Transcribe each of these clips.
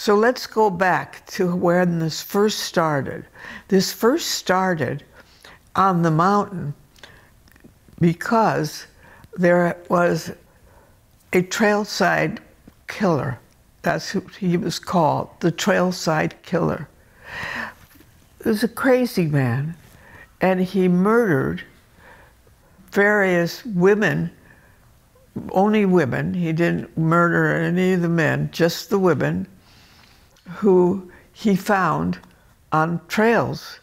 So let's go back to when this first started. This first started on the mountain because there was a trailside killer. That's who he was called, the trailside killer. He was a crazy man, and he murdered various women, only women. He didn't murder any of the men, just the women, who he found on trails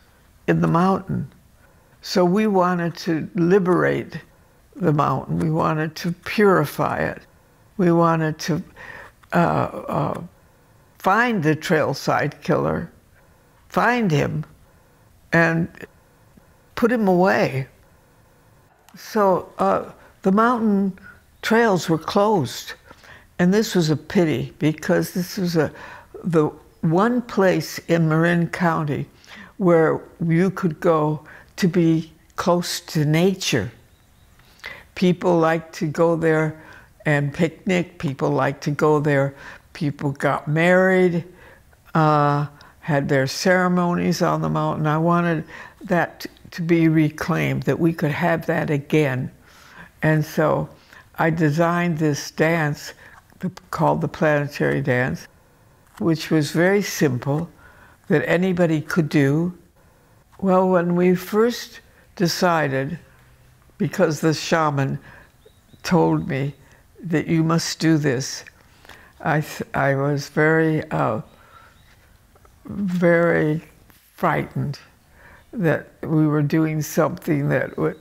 in the mountain. So we wanted to liberate the mountain. We wanted to purify it. We wanted to find the trailside killer, find him, and put him away. So the mountain trails were closed, and this was a pity because this was the one place in Marin County where you could go to be close to nature. People like to go there and picnic. People like to go there. People got married, had their ceremonies on the mountain. I wanted that to be reclaimed, that we could have that again. And so I designed this dance called the Planetary Dance, which was very simple, that anybody could do. Well, when we first decided, because the shaman told me that you must do this, I was very, very frightened that we were doing something that would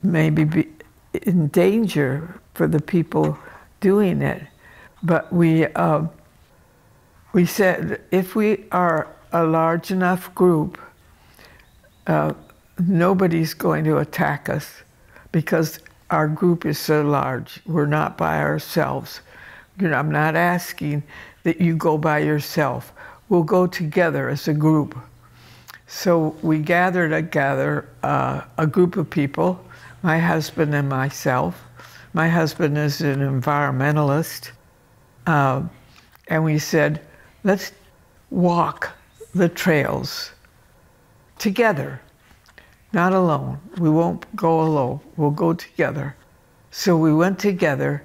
maybe be in danger for the people doing it. But we said, if we are a large enough group, nobody's going to attack us because our group is so large. We're not by ourselves. You know, I'm not asking that you go by yourself. We'll go together as a group. So we gathered together a group of people, my husband and myself. My husband is an environmentalist. And we said, let's walk the trails together, not alone. We won't go alone, we'll go together. So we went together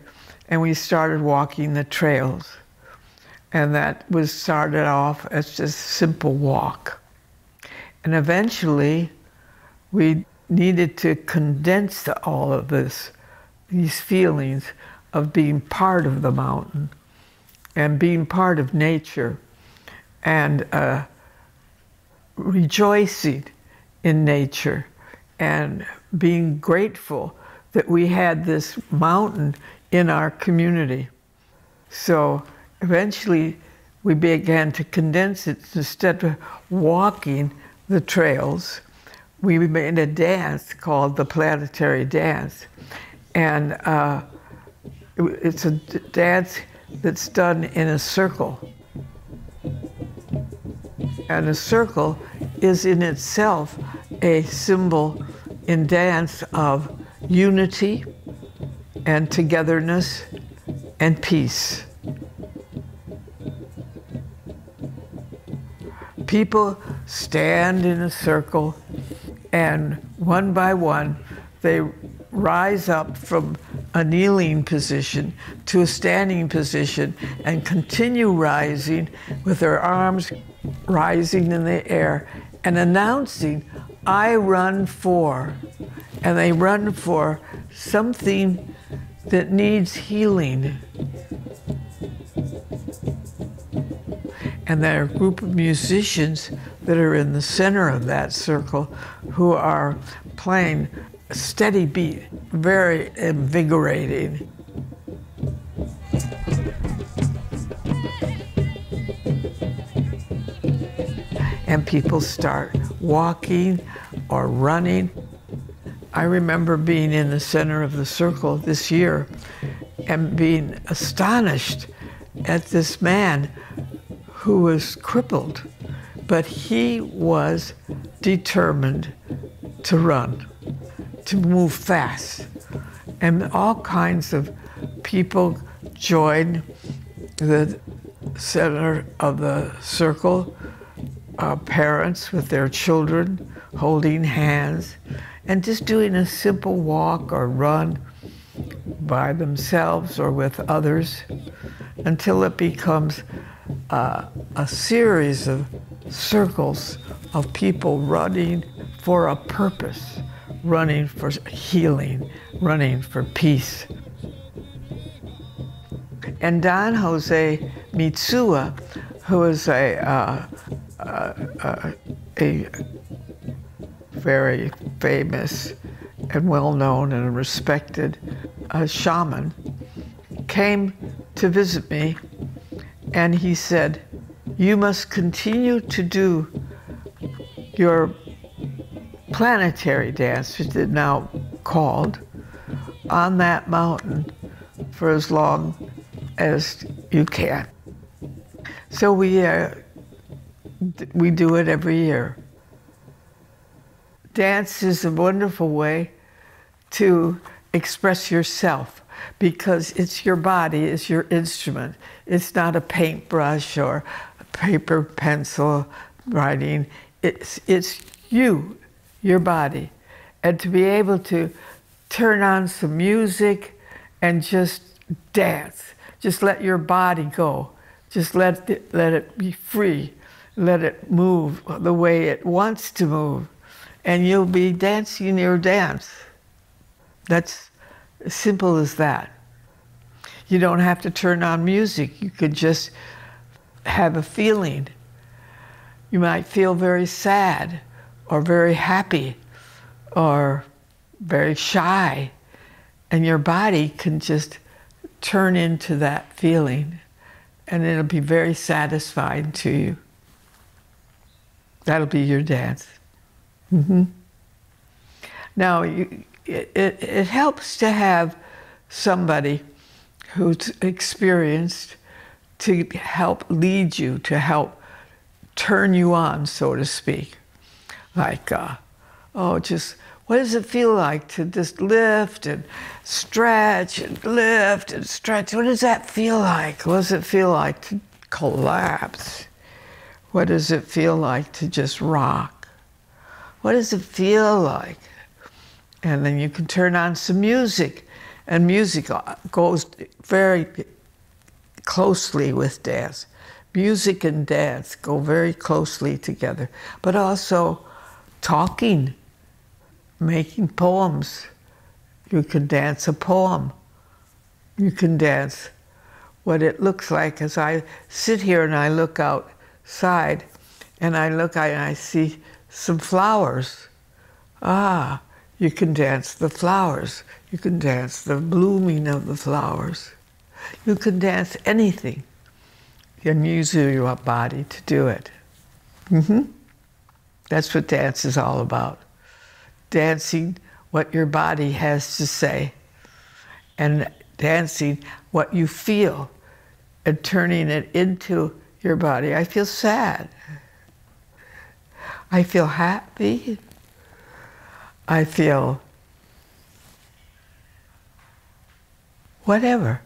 and we started walking the trails. And that was started off as just a simple walk. And eventually we needed to condense all of these feelings of being part of the mountain and being part of nature and rejoicing in nature and being grateful that we had this mountain in our community. So eventually we began to condense it. Instead of walking the trails, we made a dance called the Planetary Dance. And it's a dance that's done in a circle. And a circle is in itself a symbol in dance of unity and togetherness and peace. People stand in a circle, and one by one they rise up from a kneeling position to a standing position and continue rising with their arms rising in the air and announcing, I run for. And they run for something that needs healing. And there are a group of musicians that are in the center of that circle who are playing a steady beat, very invigorating. And people start walking or running. I remember being in the center of the circle this year and being astonished at this man who was crippled, but he was determined to run, to move fast. And all kinds of people joined the center of the circle are parents with their children holding hands and just doing a simple walk or run by themselves or with others until it becomes a series of circles of people running for a purpose, running for healing, running for peace. And Don Jose Mitsua, who is a very famous and well-known and respected shaman, came to visit me, and he said, "You must continue to do your planetary dance," which is now called, on that mountain for as long as you can. So we do it every year. Dance is a wonderful way to express yourself because it's your body, it's your instrument. It's not a paintbrush or a paper pencil writing. It's you, your body. And to be able to turn on some music and just dance. Just let your body go. Just let it be free. Let it move the way it wants to move. And you'll be dancing your dance. That's as simple as that. You don't have to turn on music. You could just have a feeling. You might feel very sad or very happy or very shy. And your body can just turn into that feeling, and it'll be very satisfying to you. That'll be your dance. Now, it helps to have somebody who's experienced to help lead you, to help turn you on, so to speak. Like, just what does it feel like to just lift and stretch and lift and stretch? What does that feel like? What does it feel like to collapse? What does it feel like to just rock? What does it feel like? And then you can turn on some music, and music goes very closely with dance. Music and dance go very closely together, but also talking, making poems. You can dance a poem. You can dance what it looks like as I sit here and I look outside and I see some flowers. You can dance the flowers. You can dance the blooming of the flowers. You can dance anything and use your body to do it. That's what dance is all about. Dancing what your body has to say and dancing what you feel and turning it into your body. I feel sad. I feel happy. I feel whatever.